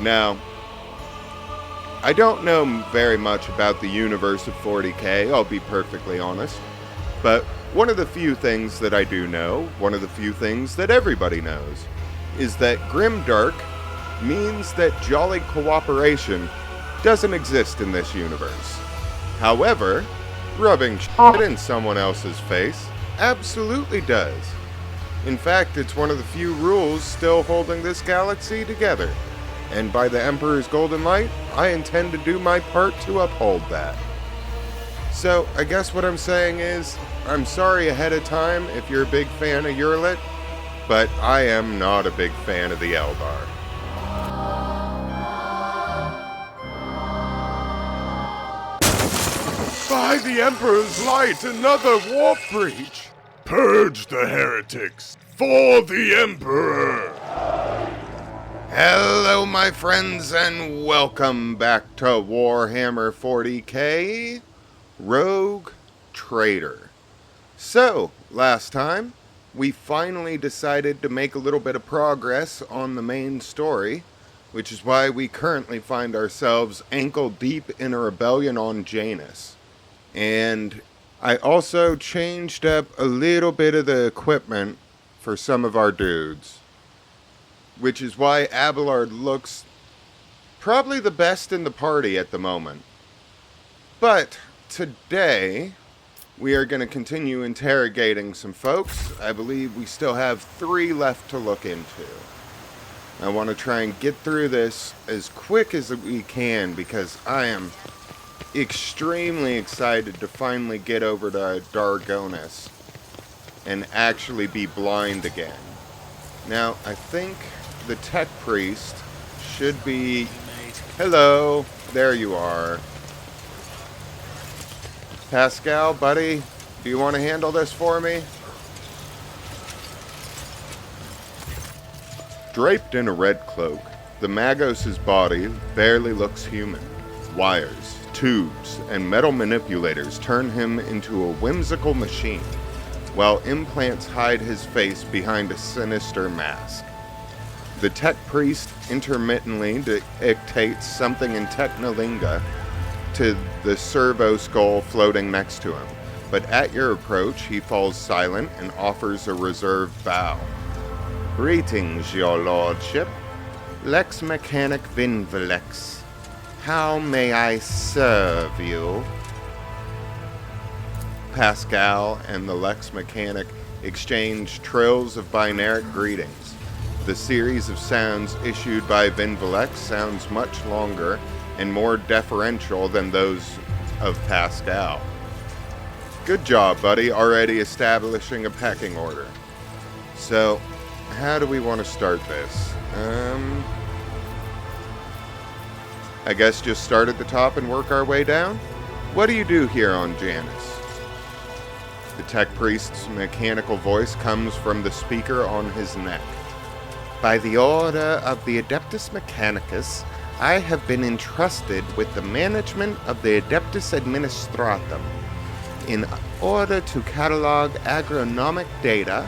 Now, I don't know very much about the universe of 40k, I'll be perfectly honest. But one of the few things that I do know, one of the few things that everybody knows, is that grimdark means that jolly cooperation doesn't exist in this universe. However, rubbing shit in someone else's face absolutely does. In fact, it's one of the few rules still holding this galaxy together. And by the Emperor's golden light, I intend to do my part to uphold that. So, I guess what I'm saying is, I'm sorry ahead of time if you're a big fan of Urlit, but I am not a big fan of the Eldar. By the Emperor's light, another warp breach! Purge the heretics for the Emperor! Hello, my friends, and welcome back to Warhammer 40k Rogue Trader. So, last time, we finally decided to make a little bit of progress on the main story, which is why we currently find ourselves ankle deep in a rebellion on Janus. And I also changed up a little bit of the equipment for some of our dudes, which is why Abelard looks probably the best in the party at the moment. But today, we are going to continue interrogating some folks. I believe we still have 3 left to look into. I want to try and get through this as quick as we can because I am extremely excited to finally get over to Dargonus and actually be blind again. Now, I think the tech priest should be... Hello, there you are. Pascal, buddy, do you want to handle this for me? Draped in a red cloak, the Magos' body barely looks human. Wires, tubes, and metal manipulators turn him into a whimsical machine, while implants hide his face behind a sinister mask. The tech priest intermittently dictates something in Technolinga to the servo skull floating next to him, but at your approach he falls silent and offers a reserved bow. Greetings, your lordship. Lex Mechanic Vinvilex. How may I serve you? Pascal and the Lex Mechanic exchange trills of binaric greetings. The series of sounds issued by Vinvilex sounds much longer and more deferential than those of Pascal. Good job, buddy, already establishing a pecking order. So, how do we want to start this? I guess just start at the top and work our way down? What do you do here on Janus? The tech priest's mechanical voice comes from the speaker on his neck. By the order of the Adeptus Mechanicus, I have been entrusted with the management of the Adeptus Administratum in order to catalog agronomic data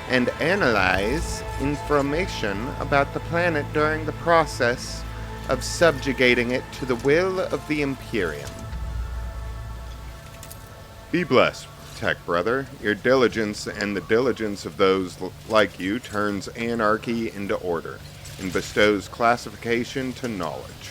and analyze information about the planet during the process of subjugating it to the will of the Imperium. Be blessed, tech brother. Your diligence and the diligence of those like you turns anarchy into order and bestows classification to knowledge.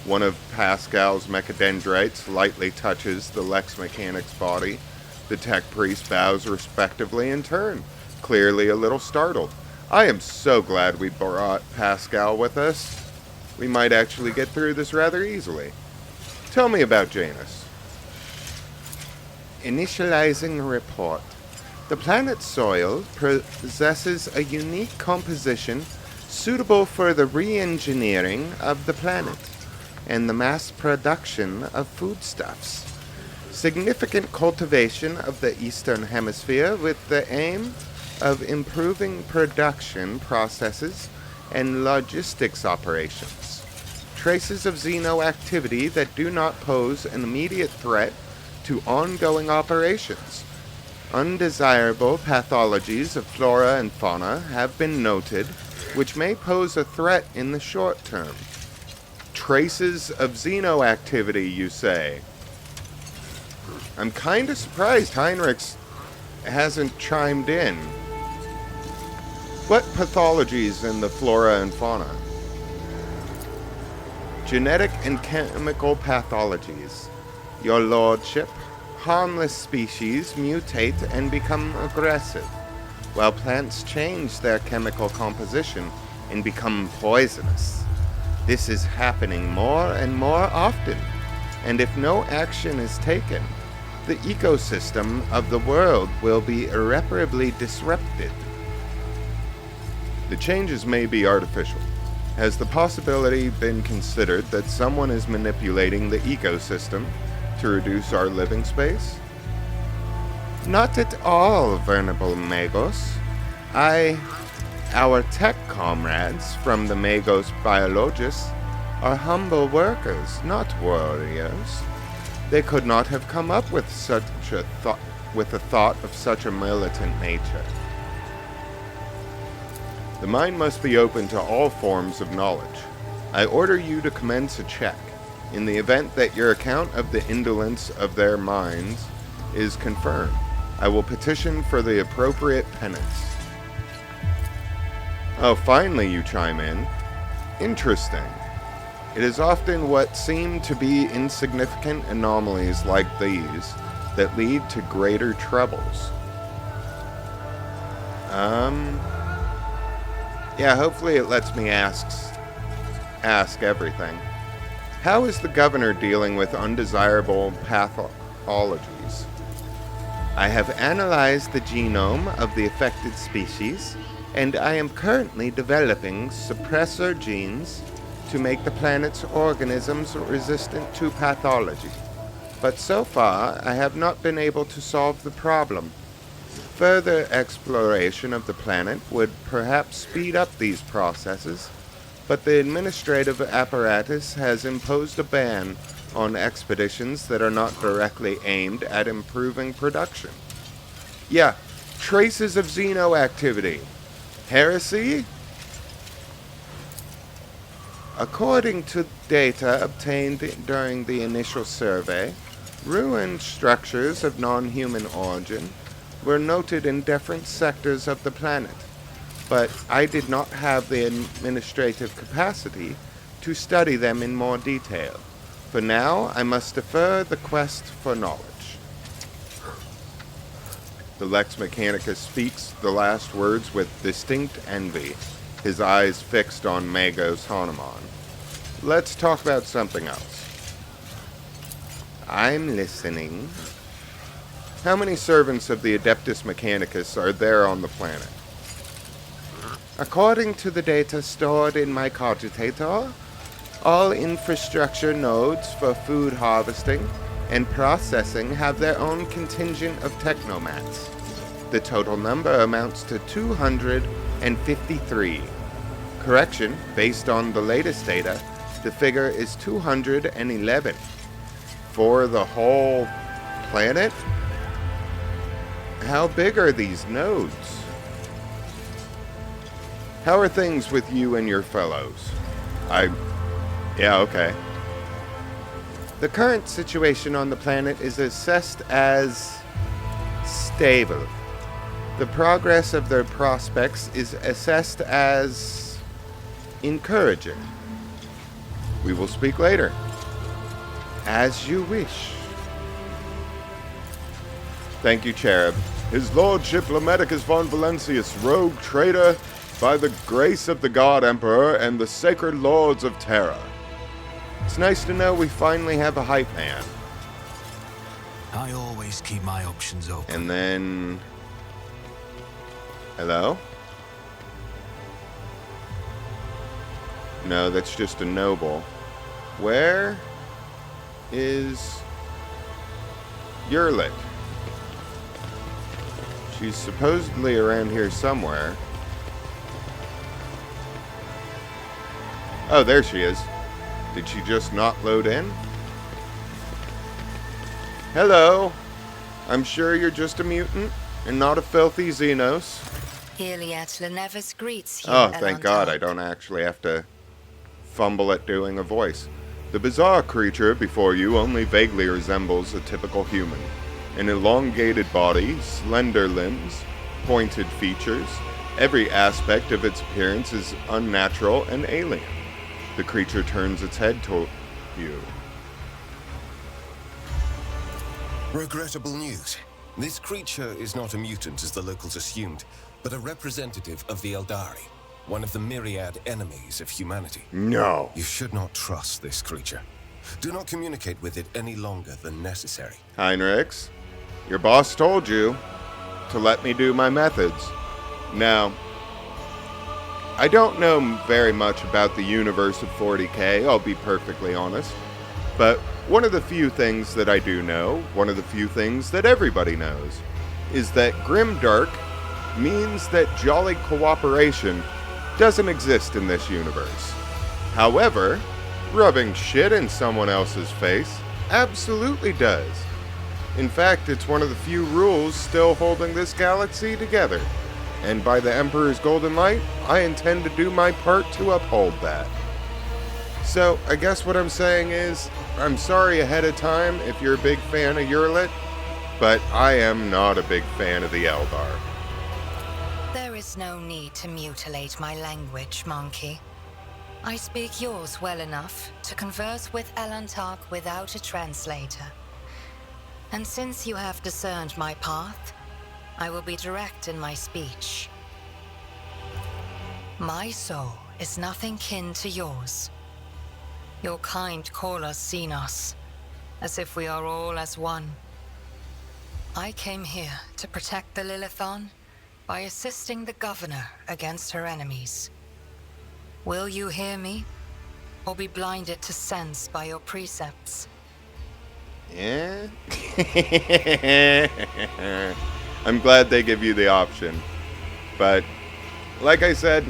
One of Pascal's mechadendrites lightly touches the Lex Mechanic's body. The tech priest bows respectively in turn, clearly a little startled. I am so glad we brought Pascal with us. We might actually get through this rather easily. Tell me about Janus. Initializing report. The planet's soil possesses a unique composition suitable for the re-engineering of the planet and the mass production of foodstuffs. Significant cultivation of the Eastern Hemisphere with the aim of improving production processes and logistics operations. Traces of Xeno activity that do not pose an immediate threat to ongoing operations. Undesirable pathologies of flora and fauna have been noted, which may pose a threat in the short term. Traces of Xeno activity, you say? I'm kind of surprised Heinrich hasn't chimed in. What pathologies in the flora and fauna? Genetic and chemical pathologies. Your lordship, harmless species mutate and become aggressive, while plants change their chemical composition and become poisonous. This is happening more and more often, and if no action is taken, the ecosystem of the world will be irreparably disrupted. The changes may be artificial. Has the possibility been considered that someone is manipulating the ecosystem to reduce our living space? Not at all, venerable Magos. Our tech comrades from the Magos Biologists are humble workers, not warriors. They could not have come up with a thought of such a militant nature. The mind must be open to all forms of knowledge. I order you to commence a check. In the event that your account of the indolence of their minds is confirmed, I will petition for the appropriate penance. Oh, finally you chime in. Interesting. It is often what seem to be insignificant anomalies like these that lead to greater troubles. Yeah, hopefully it lets me ask everything. How is the governor dealing with undesirable pathologies? I have analyzed the genome of the affected species, and I am currently developing suppressor genes to make the planet's organisms resistant to pathology. But so far, I have not been able to solve the problem. Further exploration of the planet would perhaps speed up these processes, but the administrative apparatus has imposed a ban on expeditions that are not directly aimed at improving production. Yeah, traces of Xeno activity. Heresy? According to data obtained during the initial survey, ruined structures of non-human origin were noted in different sectors of the planet, but I did not have the administrative capacity to study them in more detail. For now, I must defer the quest for knowledge. The Lex Mechanicus speaks the last words with distinct envy, his eyes fixed on Magos Hanuman. Let's talk about something else. I'm listening. How many servants of the Adeptus Mechanicus are there on the planet? According to the data stored in my cogitator, all infrastructure nodes for food harvesting and processing have their own contingent of technomats. The total number amounts to 253. Correction, based on the latest data, the figure is 211. For the whole planet? How big are these nodes? How are things with you and your fellows? Yeah, okay. The current situation on the planet is assessed as stable. The progress of their prospects is assessed as encouraging. We will speak later. As you wish. Thank you, Cherub. His Lordship Lamedicus von Valentius, rogue traitor, by the grace of the God Emperor and the sacred lords of Terra. It's nice to know we finally have a hype man. I always keep my options open. And then... Hello? No, that's just a noble. Where is Yurlik? She's supposedly around here somewhere. Oh, there she is. Did she just not load in? Hello. I'm sure you're just a mutant and not a filthy Xenos. Iliad Lenevus greets you. Oh, thank God I don't actually have to fumble at doing a voice. The bizarre creature before you only vaguely resembles a typical human. An elongated body, slender limbs, pointed features. Every aspect of its appearance is unnatural and alien. The creature turns its head toward you. Regrettable news. This creature is not a mutant as the locals assumed, but a representative of the Eldari, one of the myriad enemies of humanity. No. You should not trust this creature. Do not communicate with it any longer than necessary. Heinrichs, your boss told you to let me do my methods. Now, I don't know very much about the universe of 40K, I'll be perfectly honest. But one of the few things that I do know, one of the few things that everybody knows, is that grimdark means that jolly cooperation doesn't exist in this universe. However, rubbing shit in someone else's face absolutely does. In fact, it's one of the few rules still holding this galaxy together. And by the Emperor's golden light, I intend to do my part to uphold that. So, I guess what I'm saying is, I'm sorry ahead of time if you're a big fan of Urlit, but I am not a big fan of the Eldar. There is no need to mutilate my language, monkey. I speak yours well enough to converse with Elantark without a translator. And since you have discerned my path, I will be direct in my speech. My soul is nothing kin to yours. Your kind call us Xenos, as if we are all as one. I came here to protect the Lilithon by assisting the governor against her enemies. Will you hear me, or be blinded to sense by your precepts? Yeah? I'm glad they give you the option. But, like I said,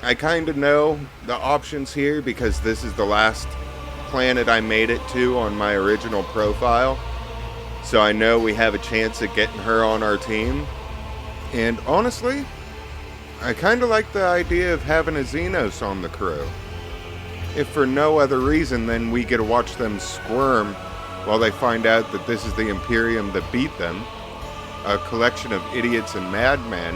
I kind of know the options here because this is the last planet I made it to on my original profile. So I know we have a chance at getting her on our team. And honestly, I kind of like the idea of having a Xenos on the crew. If for no other reason than we get to watch them squirm while they find out that this is the Imperium that beat them. A collection of idiots and madmen.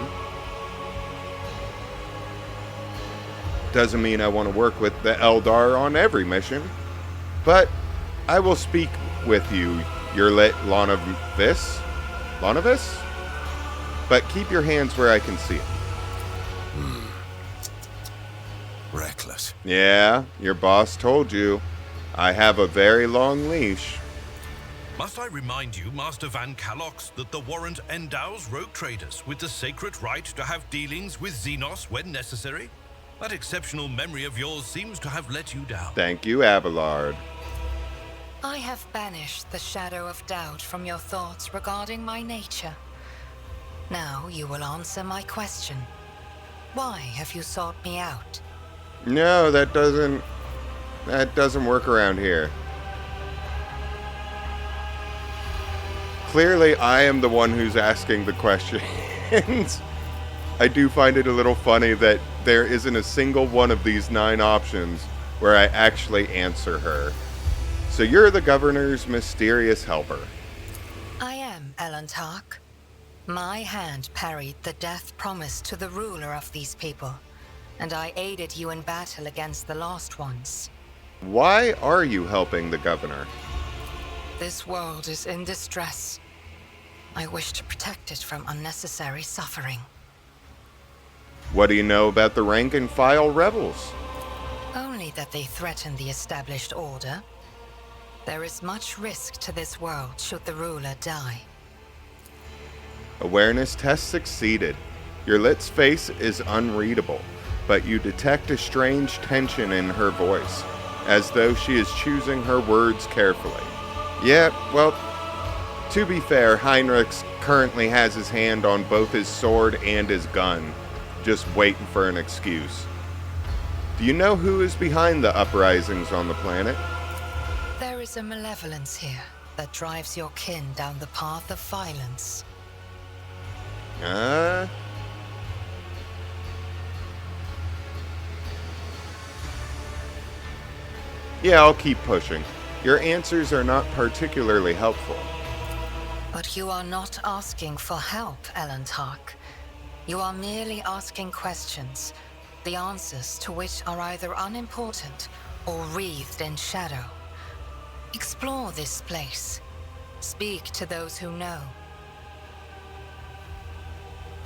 Doesn't mean I want to work with the Eldar on every mission. But I will speak with you, Urlit Lonavis? Lonavis? But keep your hands where I can see it. Reckless. Yeah, your boss told you. I have a very long leash. Must I remind you, Master Van Calox, that the warrant endows rogue traders with the sacred right to have dealings with Xenos when necessary? That exceptional memory of yours seems to have let you down. Thank you, Abelard. I have banished the shadow of doubt from your thoughts regarding my nature. Now you will answer my question. Why have you sought me out? No, that doesn't work around here. Clearly, I am the one who's asking the questions. I do find it a little funny that there isn't a single one of these 9 options where I actually answer her. So you're the governor's mysterious helper. I am Elantark. My hand parried the death promised to the ruler of these people, and I aided you in battle against the Lost Ones. Why are you helping the governor? This world is in distress. I wish to protect it from unnecessary suffering. What do you know about the rank and file rebels? Only that they threaten the established order. There is much risk to this world should the ruler die. Awareness test succeeded. Your Lit's face is unreadable, but you detect a strange tension in her voice, as though she is choosing her words carefully. Yeah, well, to be fair, Heinrichs currently has his hand on both his sword and his gun, just waiting for an excuse. Do you know who is behind the uprisings on the planet? There is a malevolence here that drives your kin down the path of violence. Yeah, I'll keep pushing. Your answers are not particularly helpful. But you are not asking for help, Elantark. You are merely asking questions, the answers to which are either unimportant or wreathed in shadow. Explore this place. Speak to those who know.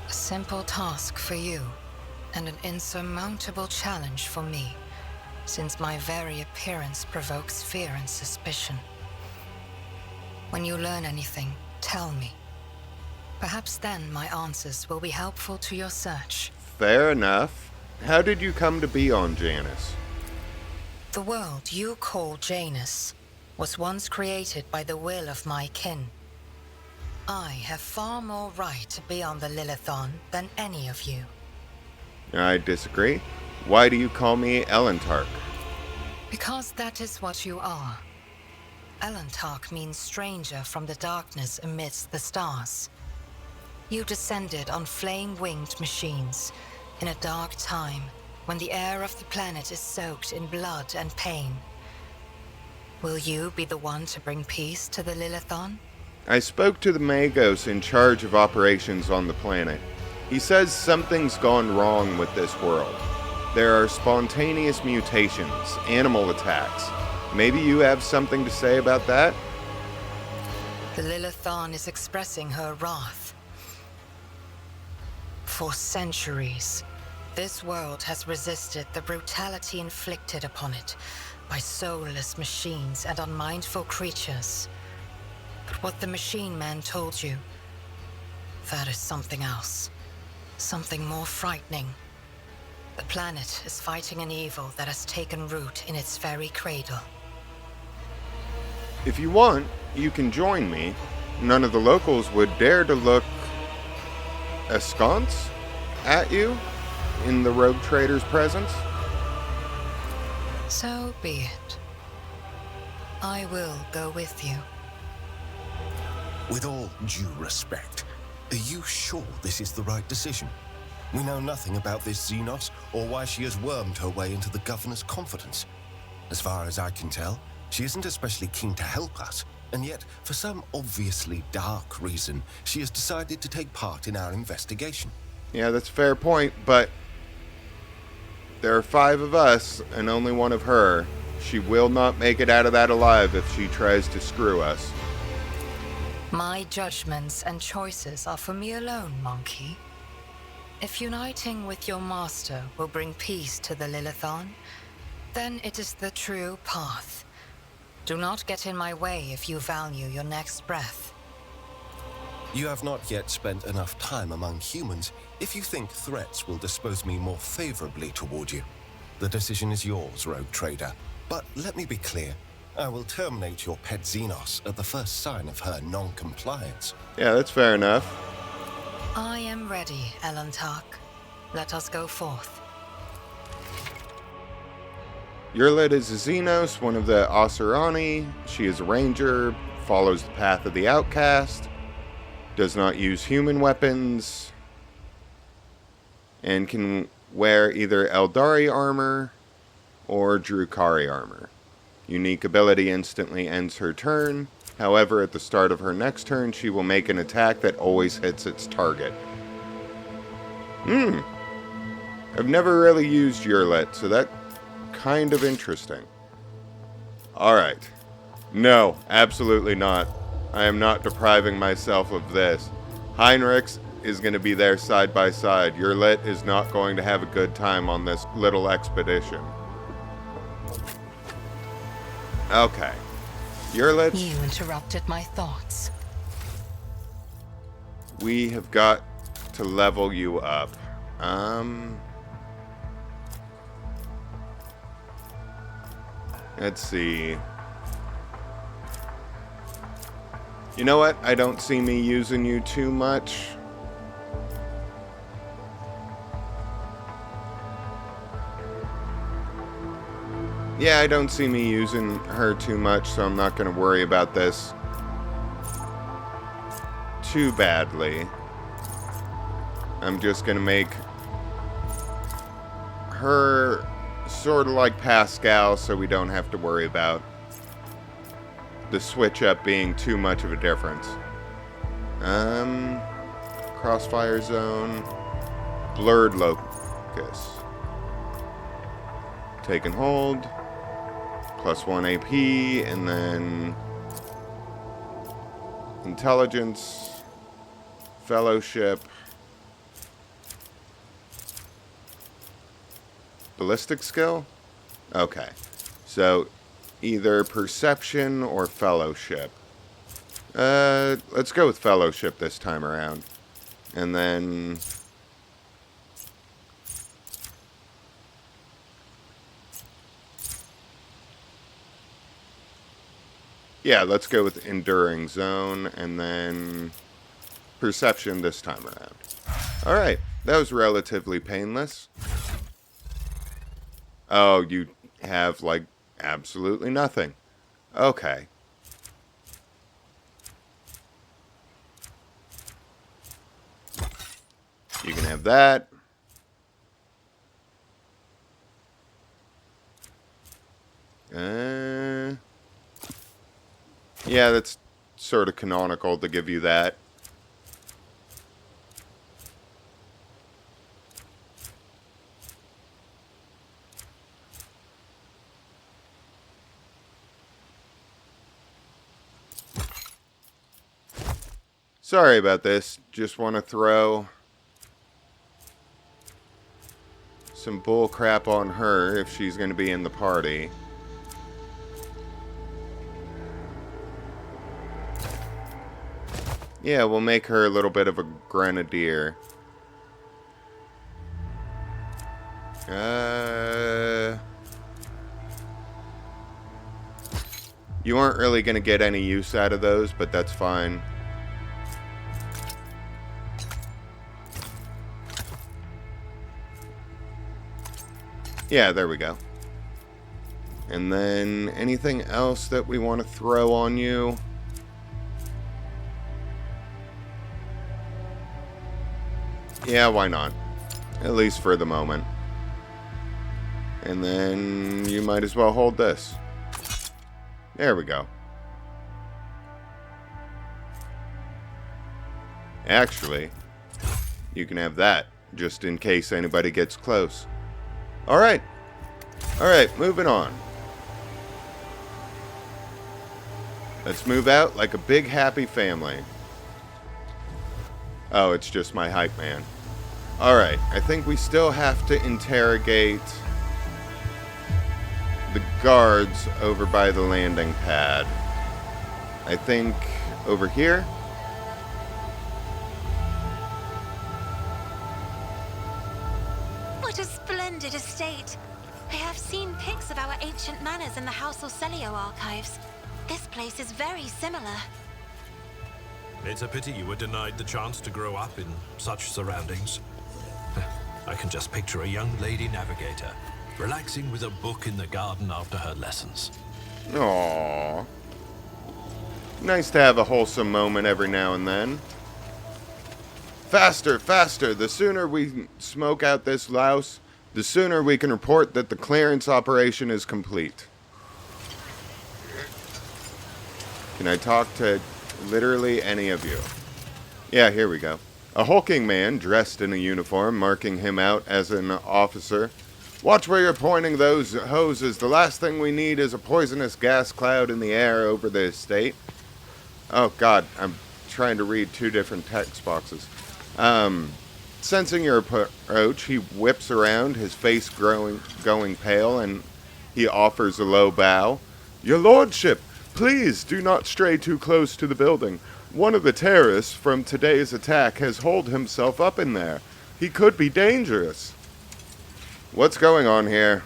A simple task for you, and an insurmountable challenge for me, since my very appearance provokes fear and suspicion. When you learn anything, tell me. Perhaps then my answers will be helpful to your search. Fair enough. How did you come to be on Janus? The world you call Janus was once created by the will of my kin. I have far more right to be on the Lilithon than any of you. I disagree. Why do you call me Elantark? Because that is what you are. Elantark means stranger from the darkness amidst the stars. You descended on flame-winged machines in a dark time when the air of the planet is soaked in blood and pain. Will you be the one to bring peace to the Lilithon? I spoke to the Magos in charge of operations on the planet. He says something's gone wrong with this world. There are spontaneous mutations, animal attacks. Maybe you have something to say about that? The Lilithon is expressing her wrath. For centuries, this world has resisted the brutality inflicted upon it by soulless machines and unmindful creatures. But what the machine man told you, that is something else. Something more frightening. The planet is fighting an evil that has taken root in its very cradle. If you want, you can join me. None of the locals would dare to look askance at you in the rogue trader's presence. So be it. I will go with you. With all due respect, are you sure this is the right decision? We know nothing about this Xenos or why she has wormed her way into the governor's confidence. As far as I can tell, she isn't especially keen to help us, and yet, for some obviously dark reason, she has decided to take part in our investigation. Yeah, that's a fair point, but there are 5 of us and only 1 of her. She will not make it out of that alive if she tries to screw us. My judgments and choices are for me alone, monkey. If uniting with your master will bring peace to the Lilithon, then it is the true path. Do not get in my way if you value your next breath. You have not yet spent enough time among humans if you think threats will dispose me more favorably toward you. The decision is yours, rogue trader. But let me be clear. I will terminate your pet Xenos at the first sign of her non-compliance. Yeah, that's fair enough. I am ready, Elantark. Let us go forth. Yurlet is a Xenos, one of the Oserani. She is a ranger, follows the path of the outcast, does not use human weapons, and can wear either Eldari armor or Drukari armor. Unique ability instantly ends her turn. However, at the start of her next turn, she will make an attack that always hits its target. I've never really used Yurlet, so that's kind of interesting. Alright. No, absolutely not. I am not depriving myself of this. Heinrichs is going to be there side by side. Yurlet is not going to have a good time on this little expedition. Okay. Yurlet. You interrupted my thoughts. We have got to level you up. Let's see. You know what? I don't see me using you too much. Yeah, I don't see me using her too much, so I'm not going to worry about this too badly. I'm just going to make her sort of like Pascal, so we don't have to worry about the switch up being too much of a difference. Crossfire zone, blurred locus. Take and hold, +1 AP, and then intelligence, fellowship, ballistic skill? Okay. So, either perception or fellowship. Let's go with fellowship this time around. And then... yeah, let's go with enduring zone, and then perception this time around. Alright, that was relatively painless. Oh, you have, like, absolutely nothing. Okay. You can have that. Yeah, that's sort of canonical to give you that. Sorry about this. Just want to throw some bull crap on her if she's going to be in the party. Yeah, we'll make her a little bit of a grenadier. You aren't really going to get any use out of those, but that's fine. Yeah, there we go. And then anything else that we want to throw on you? Yeah, why not? At least for the moment. And then you might as well hold this. There we go. Actually, you can have that, just in case anybody gets close. Alright. Alright, moving on. Let's move out like a big happy family. Oh, it's just my hype man. Alright, I think we still have to interrogate the guards over by the landing pad. I think over here? What a splendid estate! I have seen pics of our ancient manors in the House Orcelio archives. This place is very similar. It's a pity you were denied the chance to grow up in such surroundings. I can just picture a young lady navigator, relaxing with a book in the garden after her lessons. Aww. Nice to have a wholesome moment every now and then. Faster, faster! The sooner we smoke out this louse, the sooner we can report that the clearance operation is complete. Can I talk to literally any of you? Yeah, here we go. A hulking man dressed in a uniform, marking him out as an officer. Watch where you're pointing those hoses. The last thing we need is a poisonous gas cloud in the air over the estate. Oh god, I'm trying to read two different text boxes. Sensing your approach, he whips around, his face going pale, and he offers a low bow. Your lordship, please do not stray too close to the building. One of the terrorists from today's attack has holed himself up in there. He could be dangerous. What's going on here?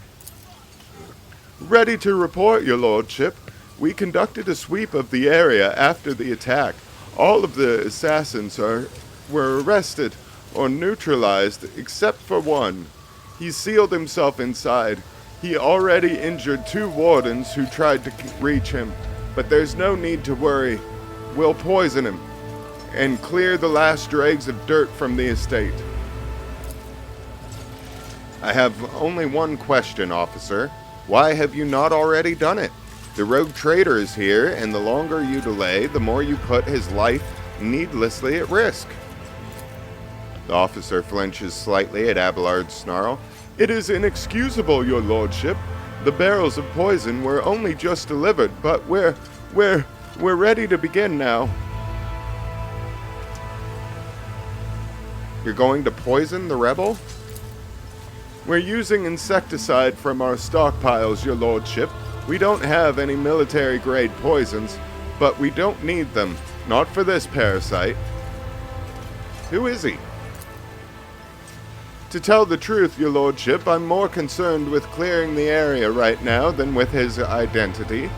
Ready to report, your lordship. We conducted a sweep of the area after the attack. All of the assassins were arrested or neutralized except for one. He sealed himself inside. He already injured 2 wardens who tried to reach him, but there's no need to worry. We'll poison him and clear the last dregs of dirt from the estate. I have only one question, officer. Why have you not already done it? The rogue trader is here, and the longer you delay, the more you put his life needlessly at risk. The officer flinches slightly at Abelard's snarl. It is inexcusable, your lordship. The barrels of poison were only just delivered, but we're ready to begin now. You're going to poison the rebel? We're using insecticide from our stockpiles, your lordship. We don't have any military-grade poisons, but we don't need them. Not for this parasite. Who is he? To tell the truth, your lordship, I'm more concerned with clearing the area right now than with his identity.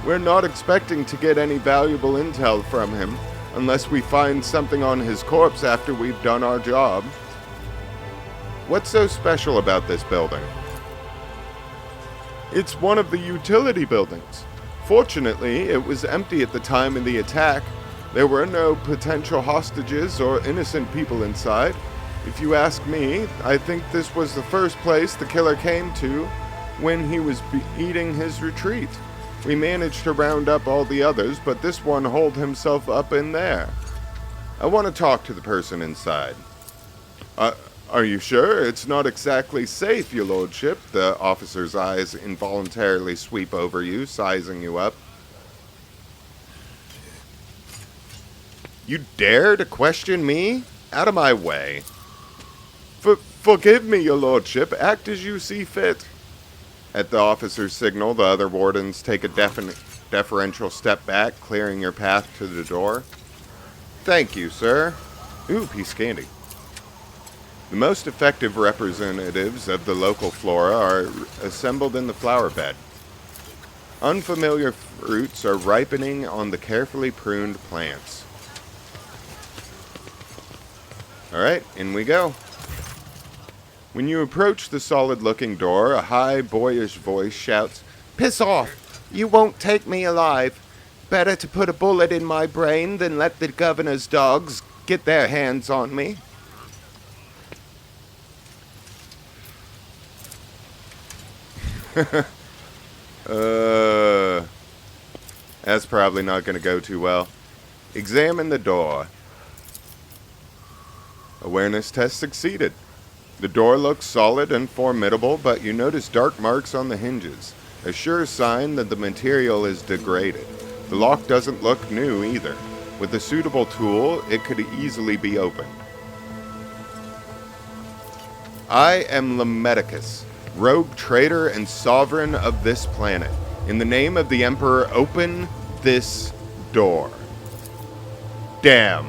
We're not expecting to get any valuable intel from him, unless we find something on his corpse after we've done our job. What's so special about this building? It's one of the utility buildings. Fortunately, it was empty at the time of the attack. There were no potential hostages or innocent people inside. If you ask me, I think this was the first place the killer came to when he was eating his retreat. We managed to round up all the others, but this one holed himself up in there. I want to talk to the person inside. Are you sure? It's not exactly safe, your lordship. The officer's eyes involuntarily sweep over you, sizing you up. You dare to question me? Out of my way. Forgive me, your lordship. Act as you see fit. At the officer's signal, the other wardens take a deferential step back, clearing your path to the door. Thank you, sir. Ooh, piece of candy. The most effective representatives of the local flora are assembled in the flower bed. Unfamiliar fruits are ripening on the carefully pruned plants. Alright, in we go. When you approach the solid-looking door, a high, boyish voice shouts, "Piss off! You won't take me alive. Better to put a bullet in my brain than let the governor's dogs get their hands on me." That's probably not going to go too well. Examine the door. Awareness test succeeded. The door looks solid and formidable, but you notice dark marks on the hinges, a sure sign that the material is degraded. The lock doesn't look new either. With a suitable tool, it could easily be opened. I am Lemedicus, rogue trader and sovereign of this planet. In the name of the Emperor, open this door. Damn.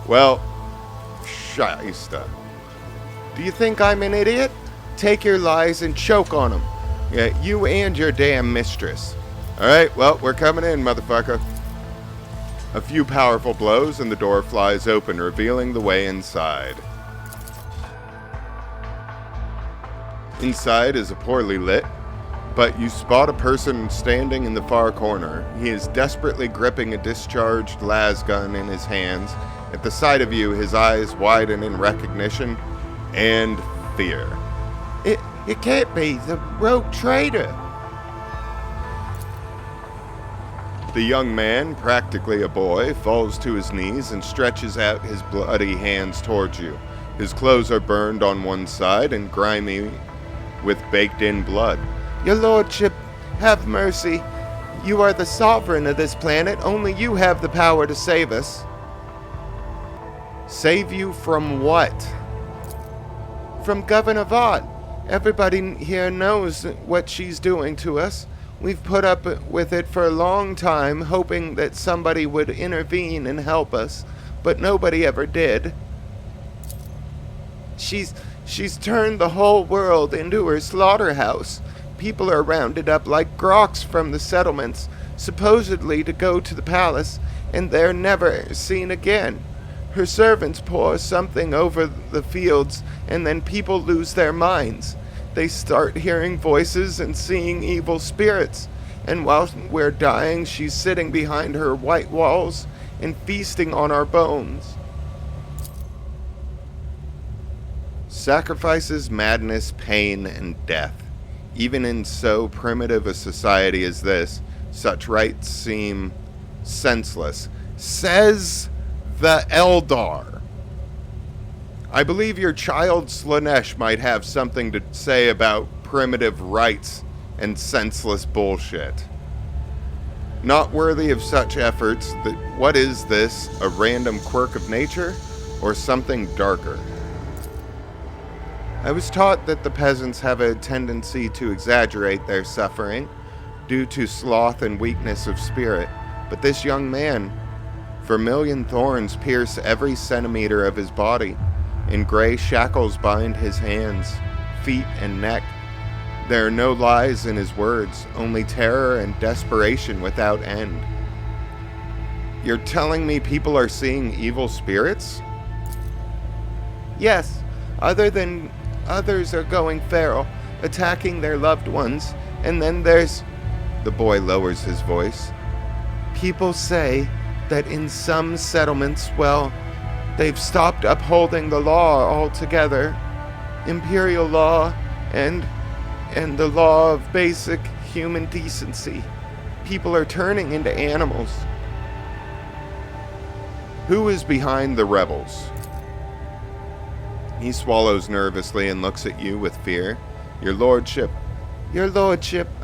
Well, Shysta. Do you think I'm an idiot? Take your lies and choke on them. Yeah, you and your damn mistress. Alright, well, we're coming in, motherfucker. A few powerful blows and the door flies open, revealing the way inside. Inside is poorly lit, but you spot a person standing in the far corner. He is desperately gripping a discharged las gun in his hands. At the sight of you, his eyes widen in recognition and fear. It can't be the rogue trader. The young man, practically a boy, falls to his knees and stretches out his bloody hands towards you. His clothes are burned on one side and grimy with baked-in blood. Your lordship, have mercy. You are the sovereign of this planet. Only you have the power to save us. Save you from what? From Governor Vaught. Everybody here knows what she's doing to us. We've put up with it for a long time, hoping that somebody would intervene and help us, but nobody ever did. She's turned the whole world into her slaughterhouse. People are rounded up like groks from the settlements, supposedly to go to the palace, and they're never seen again. Her servants pour something over the fields, and then people lose their minds. They start hearing voices and seeing evil spirits, and while we're dying, she's sitting behind her white walls and feasting on our bones. Sacrifices, madness, pain, and death. Even in so primitive a society as this, such rites seem senseless. Says the Eldar. I believe your child Slanesh might have something to say about primitive rites and senseless bullshit. Not worthy of such efforts. What is this? A random quirk of nature? Or something darker? I was taught that the peasants have a tendency to exaggerate their suffering due to sloth and weakness of spirit, but this young man, vermilion thorns pierce every centimeter of his body, and gray shackles bind his hands, feet, and neck. There are no lies in his words, only terror and desperation without end. You're telling me people are seeing evil spirits? Yes, others are going feral, attacking their loved ones, and then there's... The boy lowers his voice. People say that in some settlements, well, they've stopped upholding the law altogether. Imperial law and the law of basic human decency. People are turning into animals. Who is behind the rebels? He swallows nervously and looks at you with fear. Your lordship,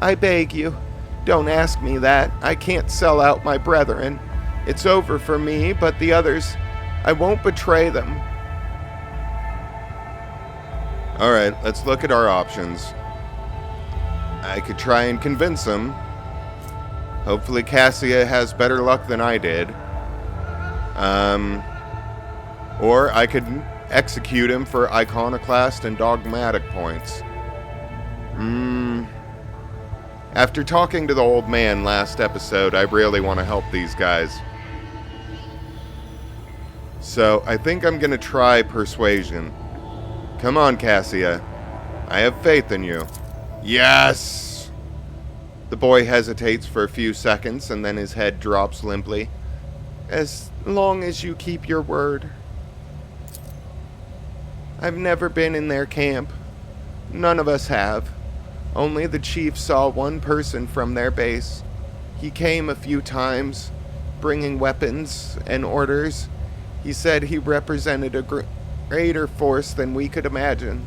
I beg you. Don't ask me that. I can't sell out my brethren. It's over for me, but the others, I won't betray them. Alright, let's look at our options. I could try and convince him. Hopefully Cassia has better luck than I did. Or I could execute him for iconoclast and dogmatic points. After talking to the old man last episode, I really want to help these guys. So, I think I'm going to try persuasion. Come on, Cassia. I have faith in you. Yes! The boy hesitates for a few seconds, and then his head drops limply. As long as you keep your word. I've never been in their camp. None of us have. Only the chief saw one person from their base. He came a few times, bringing weapons and orders. He said he represented a greater force than we could imagine.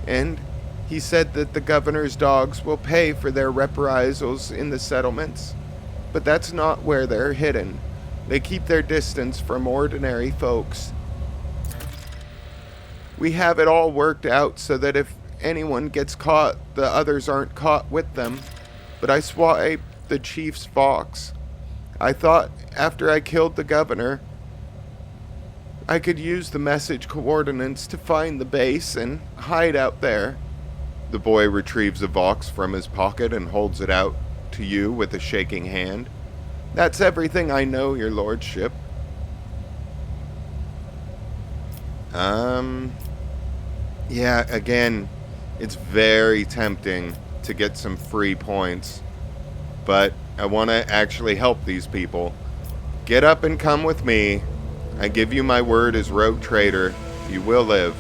And he said that the governor's dogs will pay for their reprisals in the settlements. But that's not where they're hidden. They keep their distance from ordinary folks. We have it all worked out so that if anyone gets caught, the others aren't caught with them. But I swiped the chief's fox. I thought after I killed the governor, I could use the message coordinates to find the base and hide out there. The boy retrieves a vox from his pocket and holds it out to you with a shaking hand. That's everything I know, your lordship. Yeah, again, it's very tempting to get some free points, but I want to actually help these people. Get up and come with me. I give you my word as rogue trader, you will live.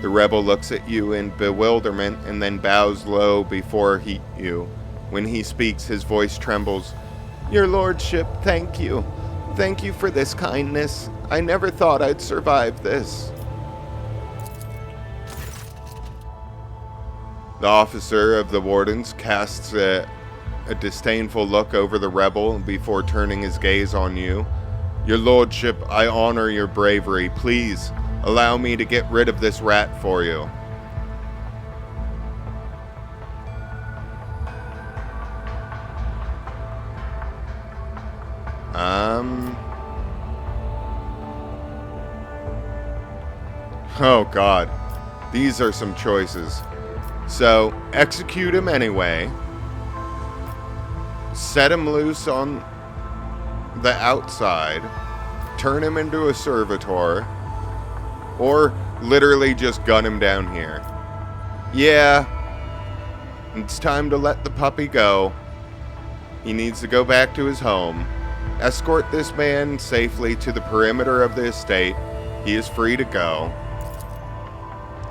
The rebel looks at you in bewilderment and then bows low before you. When he speaks, his voice trembles. Your lordship, thank you. Thank you for this kindness. I never thought I'd survive this. The officer of the wardens casts a disdainful look over the rebel before turning his gaze on you. Your lordship, I honor your bravery. Please, allow me to get rid of this rat for you. Oh God. These are some choices. So, execute him anyway. Set him loose on the outside. Turn him into a servitor. Or literally just gun him down here. Yeah. It's time to let the puppy go. He needs to go back to his home. Escort this man safely to the perimeter of the estate. He is free to go.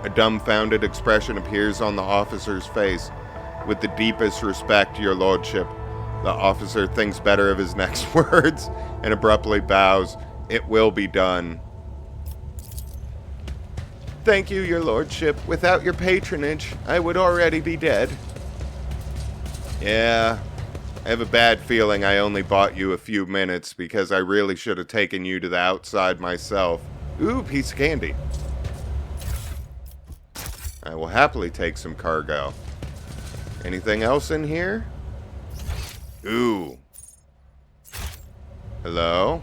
A dumbfounded expression appears on the officer's face. With the deepest respect, your lordship. The officer thinks better of his next words and abruptly bows. It will be done. Thank you, your lordship. Without your patronage, I would already be dead. Yeah, I have a bad feeling I only bought you a few minutes because I really should have taken you to the outside myself. Ooh, piece of candy. I will happily take some cargo. Anything else in here? Ooh. Hello?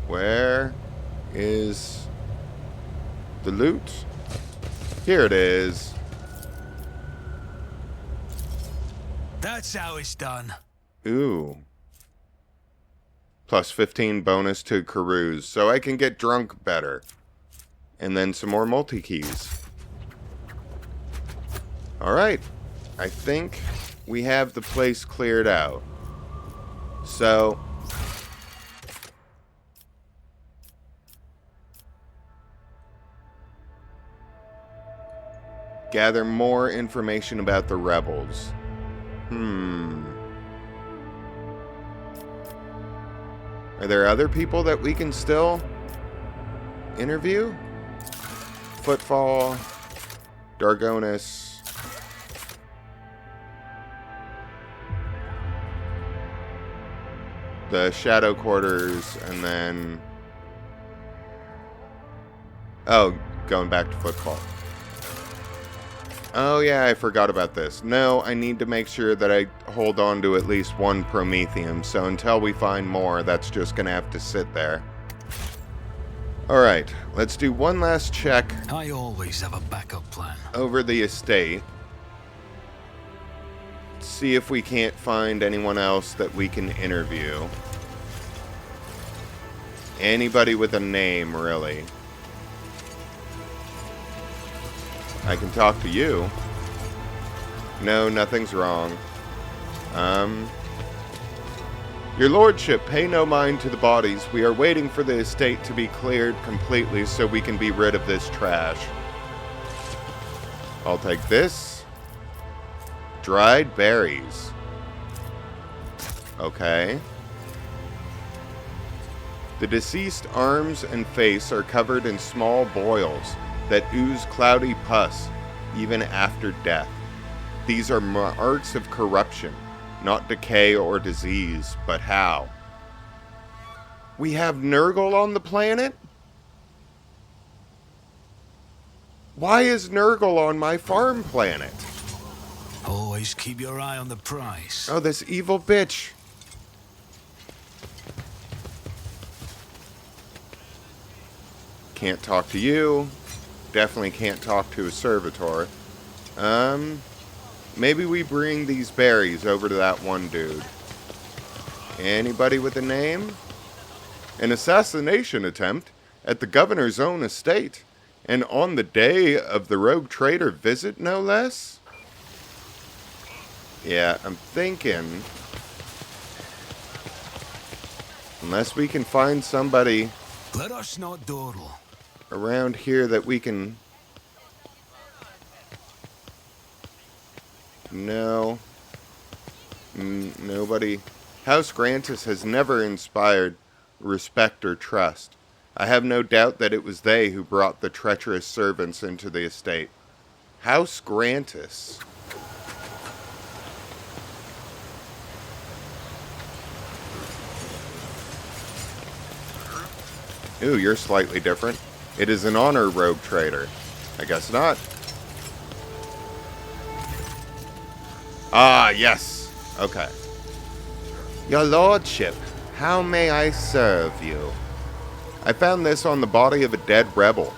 Where is the loot? Here it is. That's how it's done. Ooh. Plus 15 bonus to carouse, so I can get drunk better. And then some more multi-keys. Alright. I think we have the place cleared out. So... gather more information about the rebels. Are there other people that we can still interview? Footfall, Dargonus. The Shadow Quarters, and then... oh, going back to Footfall. Oh yeah, I forgot about this. No, I need to make sure that I hold on to at least one Prometheum, so until we find more, that's just gonna have to sit there. Alright, let's do one last check I always have a backup plan. over the estate. See if we can't find anyone else that we can interview. Anybody with a name, really. I can talk to you. No, nothing's wrong. Your lordship, pay no mind to the bodies. We are waiting for the estate to be cleared completely so we can be rid of this trash. I'll take this. Dried berries. Okay. The deceased arms and face are covered in small boils that ooze cloudy pus even after death. These are marks of corruption, not decay or disease, but how? We have Nurgle on the planet? Why is Nurgle on my farm planet? Always keep your eye on the prize. Oh, this evil bitch. Can't talk to you. Definitely can't talk to a servitor. Maybe we bring these berries over to that one dude. Anybody with a name? An assassination attempt at the governor's own estate, and on the day of the rogue trader visit, no less? Yeah, I'm thinking... unless we can find somebody... let us not dawdle. around here that we can... no. Nobody. House Grantis has never inspired respect or trust. I have no doubt that it was they who brought the treacherous servants into the estate. House Grantis. Ooh, you're slightly different. It is an honor, rogue trader. I guess not. Ah, yes. Okay. Your lordship, how may I serve you? I found this on the body of a dead rebel.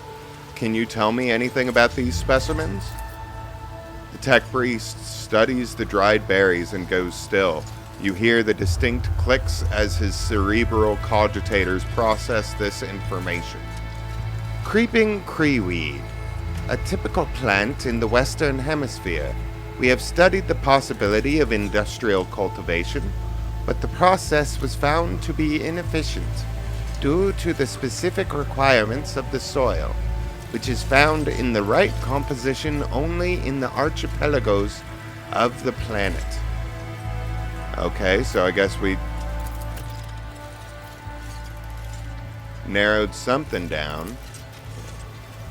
Can you tell me anything about these specimens? The tech priest studies the dried berries and goes still. You hear the distinct clicks as his cerebral cogitators process this information. Creeping creeweed, a typical plant in the Western Hemisphere. We have studied the possibility of industrial cultivation, but the process was found to be inefficient due to the specific requirements of the soil. which is found in the right composition only in the archipelagos of the planet. Okay, so I guess we narrowed something down.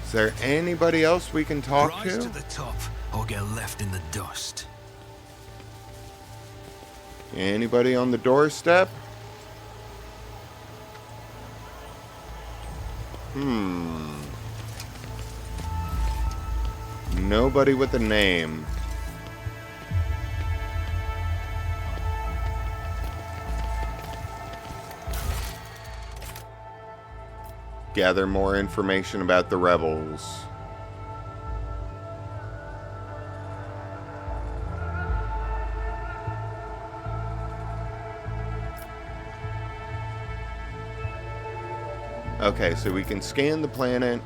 Is there anybody else we can talk Rise to? to the top or get left in the dust. Anybody on the doorstep? Nobody with a name. Gather more information about the rebels. Okay, so we can scan the planet.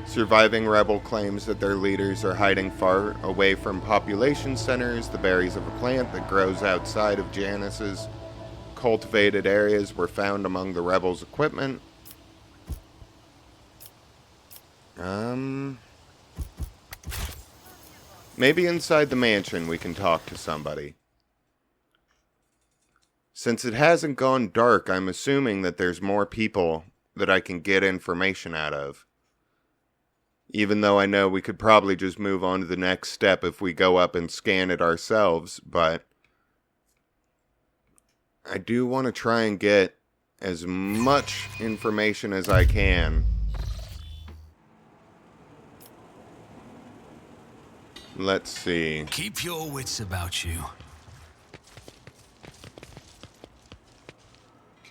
Surviving rebel claims that their leaders are hiding far away from population centers. The berries of a plant that grows outside of Janus's cultivated areas were found among the rebels' equipment. Maybe inside the mansion we can talk to somebody. Since it hasn't gone dark, I'm assuming that there's more people that I can get information out of. Even though I know we could probably just move on to the next step if we go up and scan it ourselves, but I do want to try and get as much information as I can. Let's see. Keep your wits about you.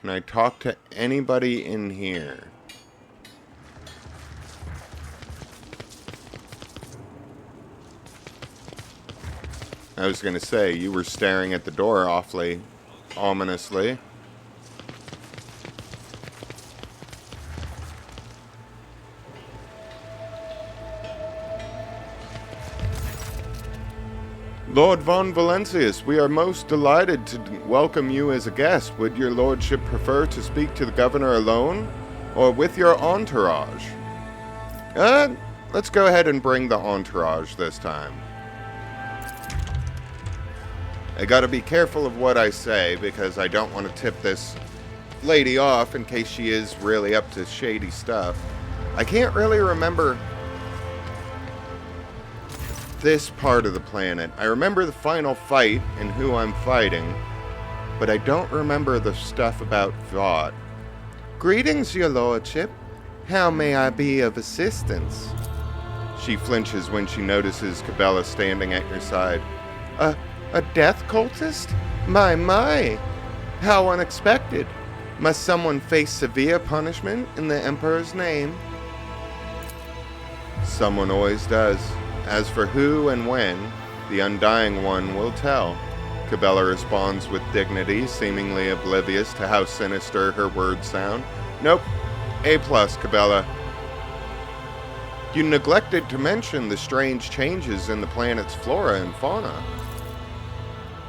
Can I talk to anybody in here? I was going to say, you were staring at the door awfully ominously. Lord von Valentius, we are most delighted to welcome you as a guest. Would your lordship prefer to speak to the governor alone or with your entourage? Let's go ahead and bring the entourage this time. I gotta be careful of what I say because I don't want to tip this lady off in case she is really up to shady stuff. I can't really remember this part of the planet. I remember the final fight and who I'm fighting, but I don't remember the stuff about Vought. Greetings, your lordship. How may I be of assistance? She flinches when she notices Cabela standing at your side. A death cultist? My. How unexpected. Must someone face severe punishment in the Emperor's name? Someone always does. As for who and when, the Undying One will tell. Cabela responds with dignity, seemingly oblivious to how sinister her words sound. Nope. A+, Cabela. You neglected to mention the strange changes in the planet's flora and fauna.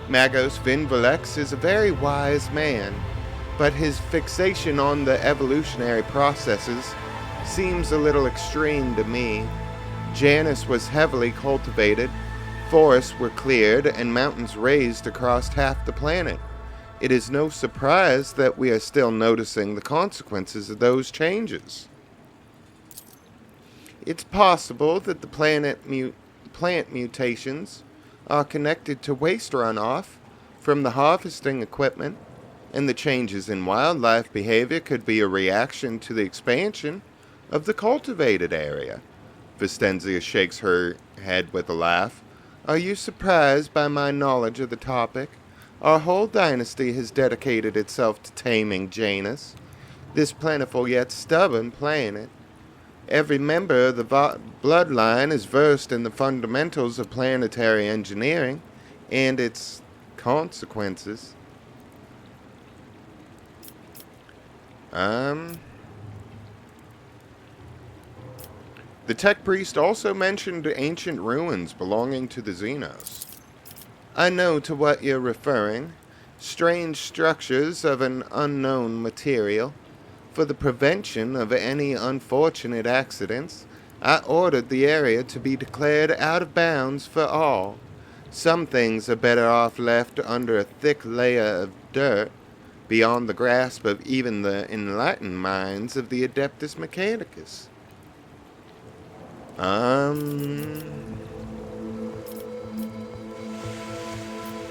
Magos Vinvolex is a very wise man, but his fixation on the evolutionary processes seems a little extreme to me. Janus was heavily cultivated, forests were cleared, and mountains raised across half the planet. It is no surprise that we are still noticing the consequences of those changes. It's possible that the plant mutations are connected to waste runoff from the harvesting equipment, and the changes in wildlife behavior could be a reaction to the expansion of the cultivated area. Vistenzia shakes her head with a laugh. Are you surprised by my knowledge of the topic? Our whole dynasty has dedicated itself to taming Janus, this plentiful yet stubborn planet. Every member of the bloodline is versed in the fundamentals of planetary engineering and its consequences. The tech priest also mentioned ancient ruins belonging to the Xenos. I know to what you're referring. strange structures of an unknown material. For the prevention of any unfortunate accidents, I ordered the area to be declared out of bounds for all. Some things are better off left under a thick layer of dirt, beyond the grasp of even the enlightened minds of the Adeptus Mechanicus.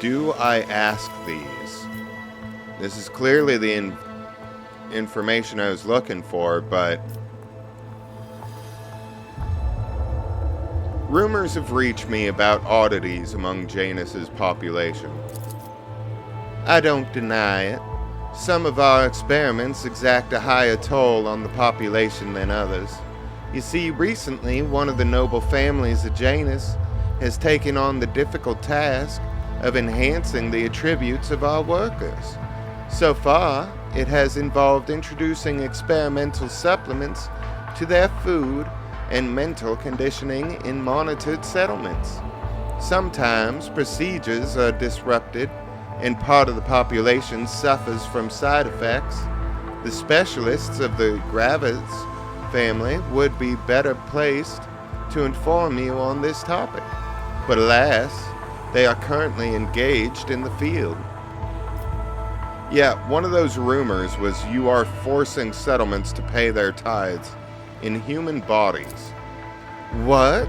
Do I ask these? This is clearly the information I was looking for, but rumors have reached me about oddities among Janus's population. I don't deny it. Some of our experiments exact a higher toll on the population than others. You see, recently, one of the noble families of Janus has taken on the difficult task of enhancing the attributes of our workers. So far, it has involved introducing experimental supplements to their food and mental conditioning in monitored settlements. Sometimes procedures are disrupted and part of the population suffers from side effects. The specialists of the Gravis family would be better placed to inform you on this topic, but alas, they are currently engaged in the field. Yeah, one of those rumors was you are forcing settlements to pay their tithes in human bodies. What?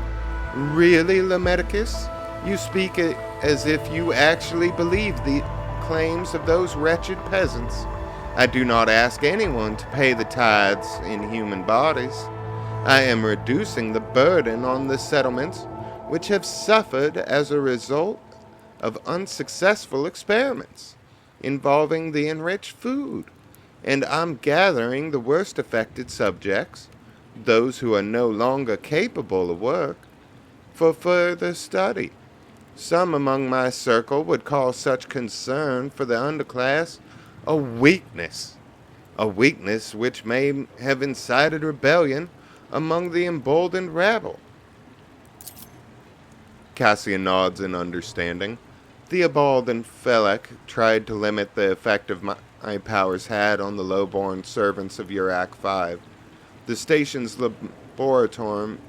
Really, Lemedicus? You speak as if you actually believe the claims of those wretched peasants. I do not ask anyone to pay the tithes in human bodies. I am reducing the burden on the settlements which have suffered as a result of unsuccessful experiments involving the enriched food, and I'm gathering the worst affected subjects, those who are no longer capable of work, for further study. Some among my circle would call such concern for the underclass a weakness which may have incited rebellion among the emboldened rabble. Cassian nods in understanding. Theobald and Felek tried to limit the effect of my powers had on the low-born servants of Urak 5. The station's laboratoriums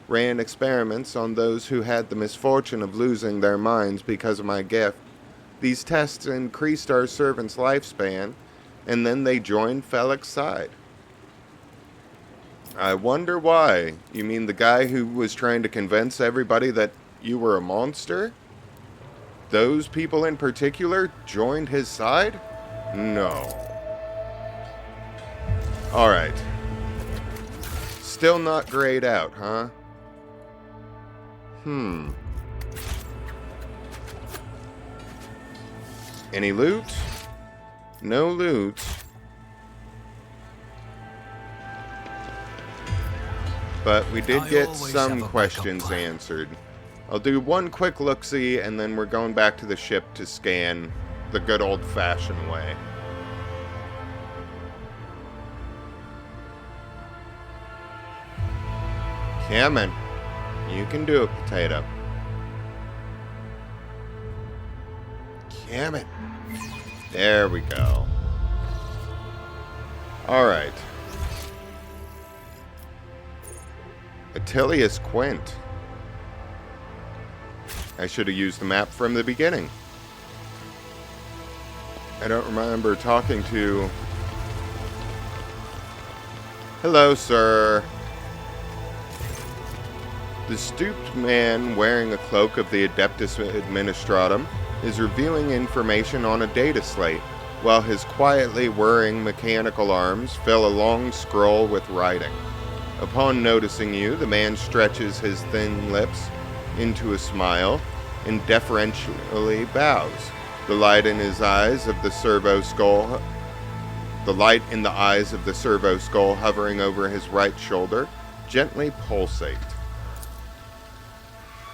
ran experiments on those who had the misfortune of losing their minds because of my gift. These tests increased our servant's lifespan, and then they joined Felek's side. I wonder why. You mean the guy who was trying to convince everybody that you were a monster? Those people in particular joined his side? No. Alright. Still not grayed out, huh? Any loot? No loot. But we did get some questions answered. I'll do one quick look-see, and then we're going back to the ship to scan the good old-fashioned way. Come on. You can do it, Potato. Come on. There we go. Alright. Attilius Quint. I should have used the map from the beginning. I don't remember talking to... Hello, sir. The stooped man wearing a cloak of the Adeptus Administratum is reviewing information on a data slate, while his quietly whirring mechanical arms fill a long scroll with writing. Upon noticing you, the man stretches his thin lips into a smile and deferentially bows. The light in the eyes of the servo skull hovering over his right shoulder gently pulsate.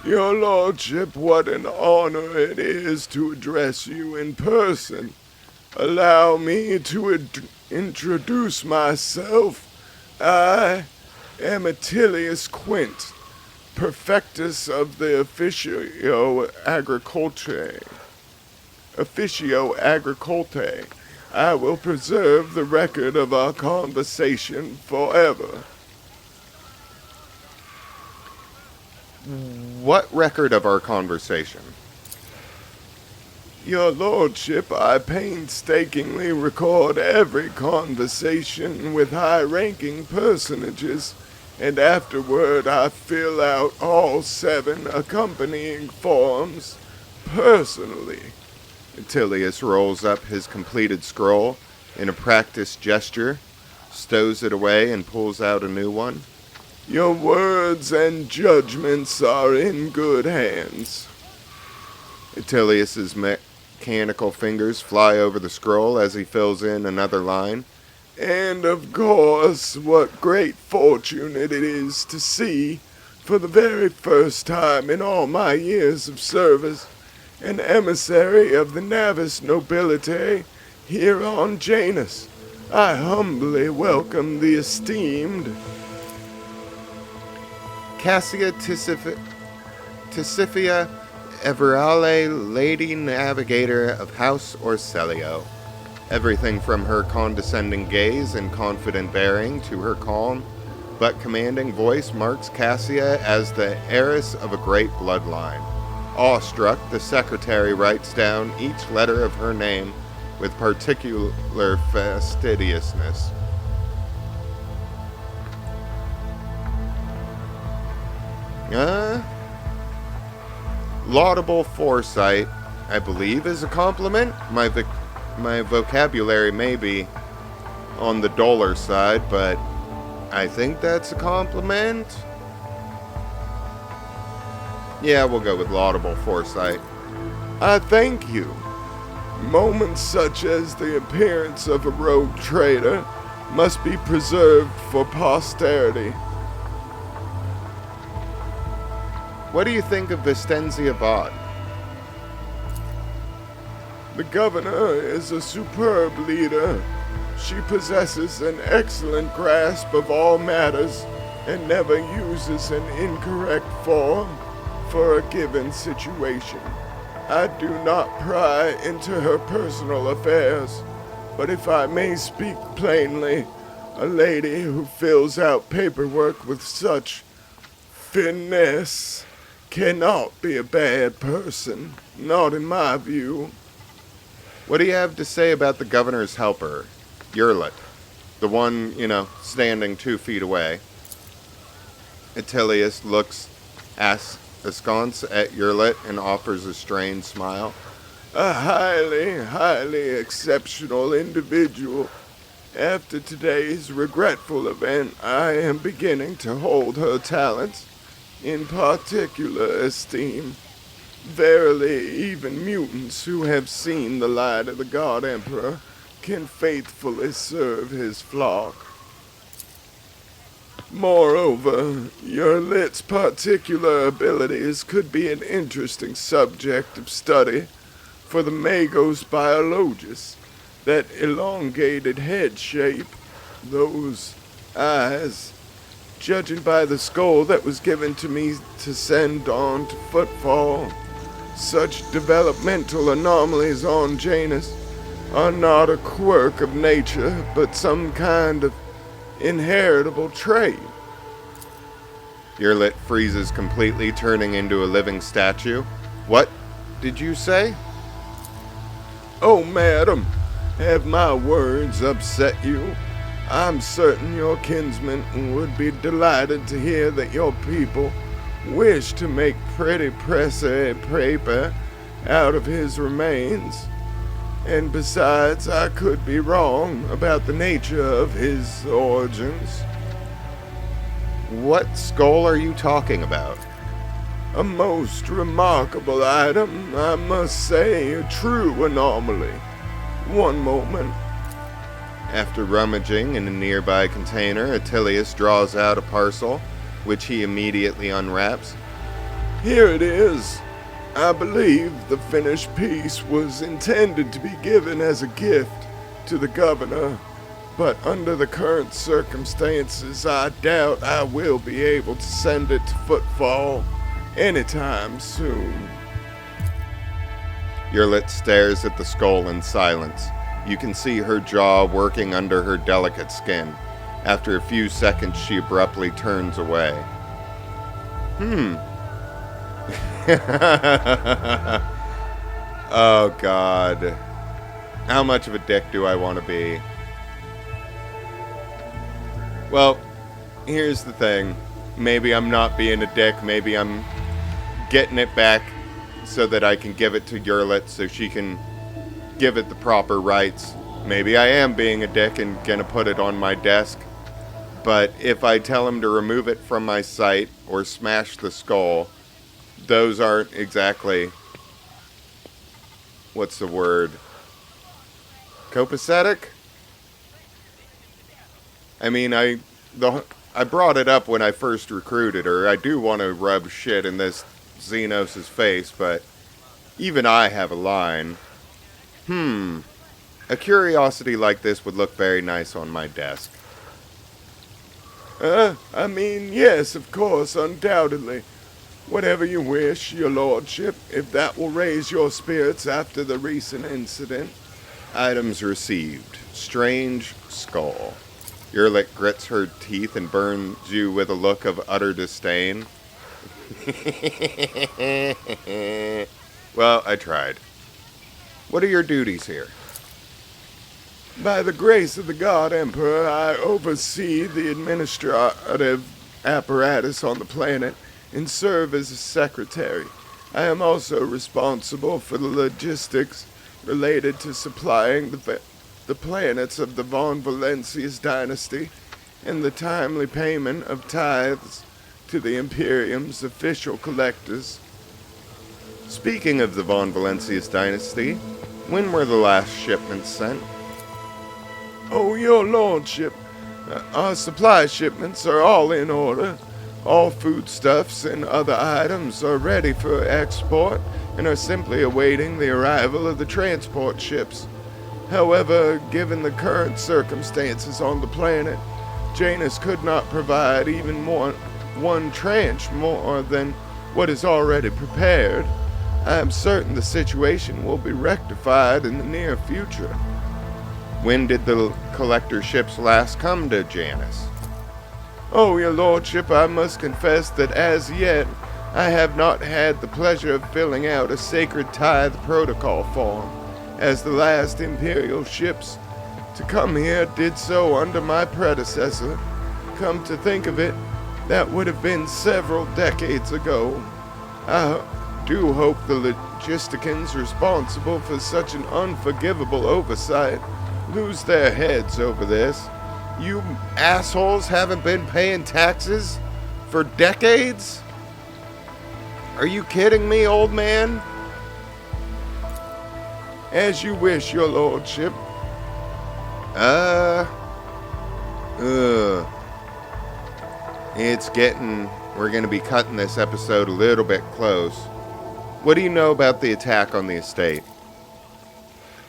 Your Lordship, what an honor it is to address you in person. Allow me to introduce myself. I am Attilius Quint, Perfectus of the Officio Agriculturae. officio agricolte. I will preserve the record of our conversation forever. What record of our conversation? Your lordship, I painstakingly record every conversation with high-ranking personages, and afterward I fill out all 7 accompanying forms personally. Attilius rolls up his completed scroll in a practiced gesture, stows it away, and pulls out a new one. Your words and judgments are in good hands. Attilius's mechanical fingers fly over the scroll as he fills in another line. And of course, what great fortune it is to see, for the very first time in all my years of service, an emissary of the Navis nobility here on Janus. I humbly welcome the esteemed Cassia Tisifia Everale, Lady Navigator of House Orselio. Everything from her condescending gaze and confident bearing to her calm but commanding voice marks Cassia as the heiress of a great bloodline. Awestruck, the secretary writes down each letter of her name with particular fastidiousness. Laudable foresight, I believe, is a compliment. My vocabulary may be on the duller side, but I think that's a compliment. Yeah, we'll go with laudable foresight. I thank you. Moments such as the appearance of a rogue trader must be preserved for posterity. What do you think of Vistenzia Bod? The governor is a superb leader. She possesses an excellent grasp of all matters and never uses an incorrect form for a given situation. I do not pry into her personal affairs, but if I may speak plainly, a lady who fills out paperwork with such finesse cannot be a bad person, not in my view. What do you have to say about the governor's helper, Yurlit? The one, standing 2 feet away. Attilius looks askance at Yurlit and offers a strained smile. A highly exceptional individual. After today's regretful event, I am beginning to hold her talents in particular esteem. Verily, even mutants who have seen the light of the God Emperor can faithfully serve his flock. Moreover, Yurlit's particular abilities could be an interesting subject of study for the Magos Biologus. That elongated head shape, those eyes, judging by the skull that was given to me to send on to Footfall, such developmental anomalies on Janus are not a quirk of nature, but some kind of inheritable trait. Yurlit freezes completely, turning into a living statue. What did you say? Oh, madam, have my words upset you? I'm certain your kinsman would be delighted to hear that your people wish to make pretty pressy paper out of his remains. And besides, I could be wrong about the nature of his origins. What skull are you talking about? A most remarkable item, I must say, a true anomaly. One moment. After rummaging in a nearby container, Attilius draws out a parcel, which he immediately unwraps. Here it is. I believe the finished piece was intended to be given as a gift to the governor, but under the current circumstances, I doubt I will be able to send it to Footfall anytime soon. Yurlit stares at the skull in silence. You can see her jaw working under her delicate skin. After a few seconds, she abruptly turns away. Oh, God. How much of a dick do I want to be? Well, here's the thing. Maybe I'm not being a dick. Maybe I'm getting it back so that I can give it to Yurlit so she can give it the proper rights. Maybe I am being a dick and gonna put it on my desk. But if I tell him to remove it from my sight or smash the skull, those aren't exactly... what's the word? Copacetic? I mean, I brought it up when I first recruited her. I do want to rub shit in this Xenos' face, but even I have a line. A curiosity like this would look very nice on my desk. I mean, yes, of course, undoubtedly. Whatever you wish, your lordship, if that will raise your spirits after the recent incident. Items received. Strange skull. Yurlit grits her teeth and burns you with a look of utter disdain. Well, I tried. What are your duties here? By the grace of the God Emperor, I oversee the administrative apparatus on the planet and serve as a secretary. I am also responsible for the logistics related to supplying the planets of the Von Valencia's dynasty and the timely payment of tithes to the Imperium's official collectors. Speaking of the Von Valencia's dynasty, when were the last shipments sent? Oh, your lordship, our supply shipments are all in order. All foodstuffs and other items are ready for export and are simply awaiting the arrival of the transport ships. However, given the current circumstances on the planet, Janus could not provide even one tranche more than what is already prepared. I am certain the situation will be rectified in the near future. When did the collector ships last come to Janus? Oh, your lordship, I must confess that as yet I have not had the pleasure of filling out a sacred tithe protocol form, as the last Imperial ships to come here did so under my predecessor. Come to think of it, that would have been several decades ago. I do hope the logisticians responsible for such an unforgivable oversight lose their heads over this. You assholes haven't been paying taxes for decades? Are you kidding me, old man? As you wish, your lordship. We're gonna be cutting this episode a little bit close. What do you know about the attack on the estate?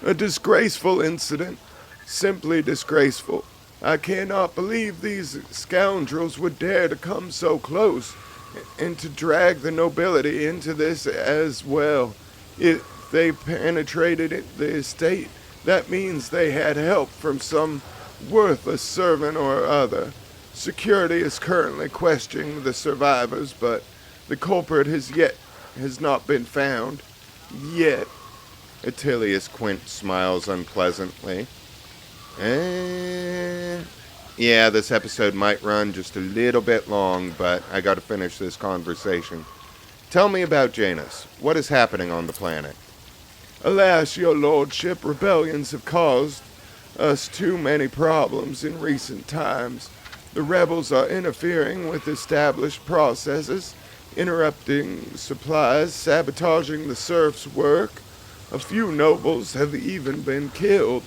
A disgraceful incident. Simply disgraceful. I cannot believe these scoundrels would dare to come so close and to drag the nobility into this as well. If they penetrated the estate, that means they had help from some worthless servant or other. Security is currently questioning the survivors, but the culprit has not been found. Yet. Attilius Quint smiles unpleasantly. Yeah, this episode might run just a little bit long, but I gotta finish this conversation. Tell me about Janus. What is happening on the planet? Alas, your lordship, rebellions have caused us too many problems in recent times. The rebels are interfering with established processes, interrupting supplies, sabotaging the serfs' work. A few nobles have even been killed.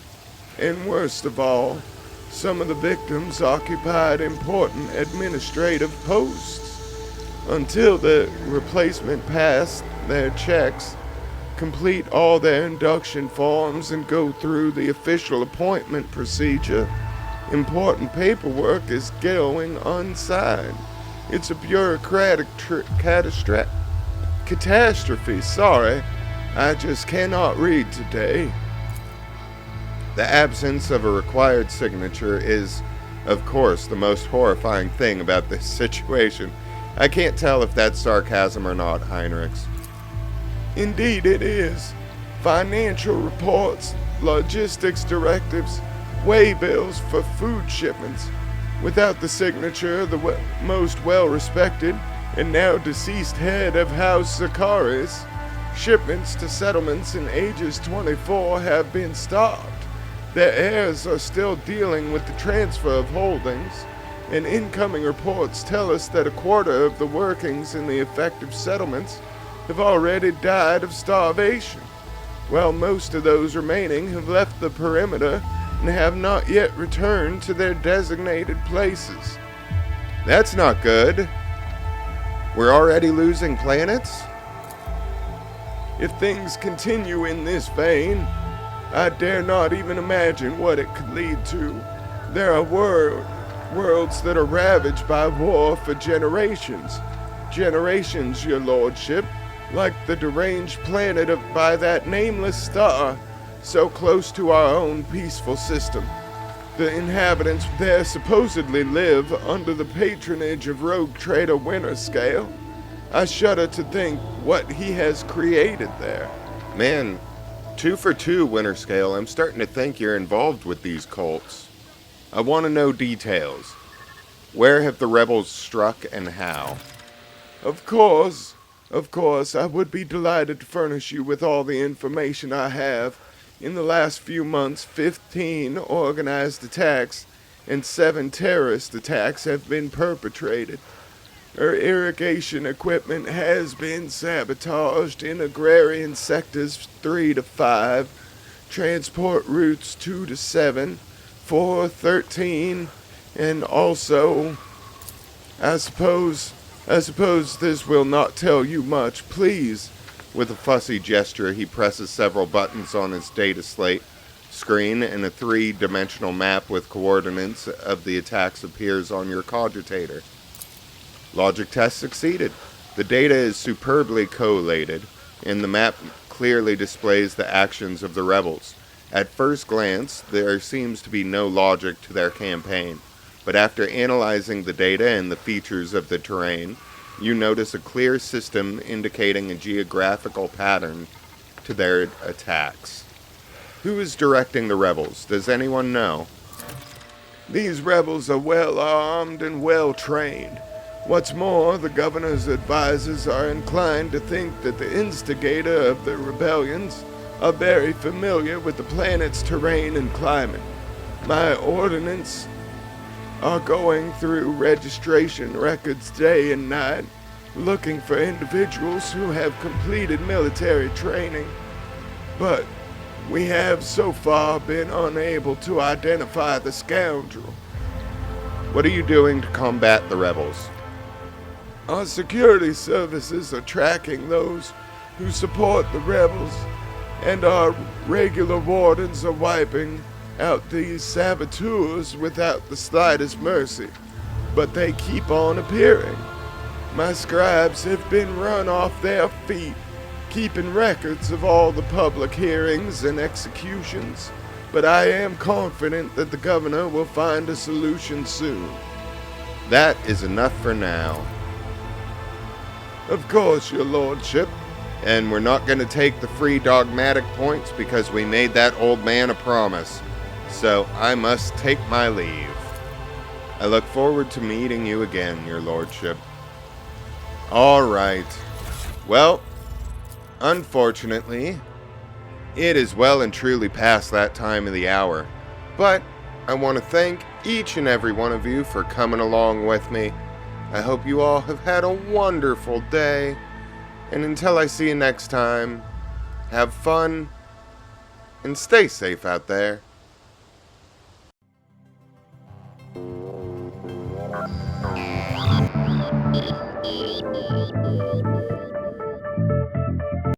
And worst of all, some of the victims occupied important administrative posts. Until the replacement pass their checks, complete all their induction forms, and go through the official appointment procedure, important paperwork is going unsigned. It's a bureaucratic catastrophe, I just cannot read today. The absence of a required signature is, of course, the most horrifying thing about this situation. I can't tell if that's sarcasm or not, Heinrichs. Indeed it is. Financial reports, logistics directives, waybills for food shipments. Without the signature of the most well-respected and now deceased head of House Zakaris, shipments to settlements in ages 24 have been stopped. Their heirs are still dealing with the transfer of holdings, and incoming reports tell us that a quarter of the workings in the affected settlements have already died of starvation, while most of those remaining have left the perimeter and have not yet returned to their designated places. That's not good. We're already losing planets? If things continue in this vein, I dare not even imagine what it could lead to. There are worlds that are ravaged by war for generations. Generations, your lordship, like the deranged planet by that nameless star, so close to our own peaceful system. The inhabitants there supposedly live under the patronage of rogue trader Winterscale. I shudder to think what he has created there. Man, 2 for 2, Winterscale. I'm starting to think you're involved with these cults. I want to know details. Where have the rebels struck and how? Of course, I would be delighted to furnish you with all the information I have. In the last few months, 15 organized attacks and 7 terrorist attacks have been perpetrated. Our irrigation equipment has been sabotaged in agrarian sectors 3 to 5, transport routes 2 to 7, 4, 13, and also, I suppose this will not tell you much, please. With a fussy gesture, he presses several buttons on his data slate screen, and a 3-dimensional map with coordinates of the attacks appears on your cogitator. Logic test succeeded. The data is superbly collated, and the map clearly displays the actions of the rebels. At first glance, there seems to be no logic to their campaign, but after analyzing the data and the features of the terrain, you notice a clear system indicating a geographical pattern to their attacks. Who is directing the rebels? Does anyone know? These rebels are well armed and well trained. What's more, the governor's advisors are inclined to think that the instigator of the rebellions are very familiar with the planet's terrain and climate. My ordnance are going through registration records day and night, looking for individuals who have completed military training, but we have so far been unable to identify the scoundrel. What are you doing to combat the rebels? Our security services are tracking those who support the rebels, and our regular wardens are wiping out these saboteurs without the slightest mercy, but they keep on appearing. My scribes have been run off their feet, keeping records of all the public hearings and executions, but I am confident that the governor will find a solution soon. That is enough for now. Of course, your lordship. And we're not going to take the free dogmatic points because we made that old man a promise. So I must take my leave. I look forward to meeting you again, your lordship. All right. Well, unfortunately, it is well and truly past that time of the hour. But I want to thank each and every one of you for coming along with me. I hope you all have had a wonderful day. And until I see you next time, have fun and stay safe out there.